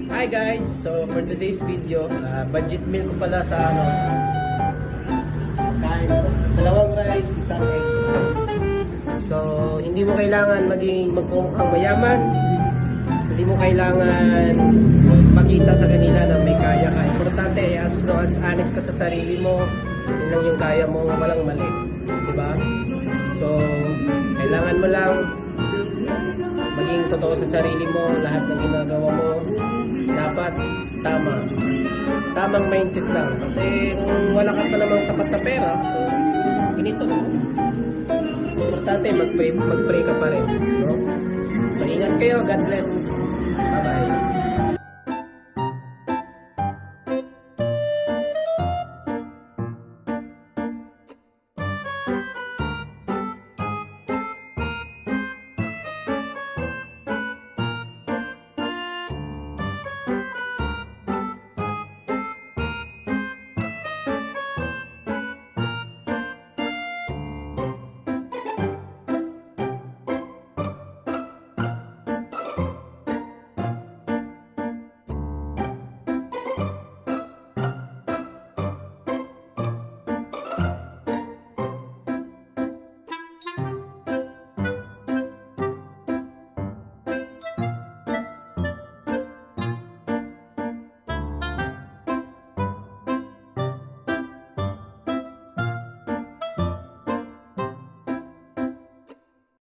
Hi guys! So for today's video, budget meal ko pala sa kain ko. 2 rice, isang egg. So hindi mo kailangan magmumukhang mayaman. Hindi mo kailangan makita sa kanila na may kaya ka. Importante as long as honest ka sa sarili mo, yun lang yung kaya mo, walang mali. Diba? So kailangan mo lang maging totoo sa sarili mo, lahat ng ginagawa mo dapat tamang mindset lang, kasi kung wala ka pa namang sapat na pera, ganito lang, importante magpray ka pa rin, no? So ingat kayo, God bless, bye bye.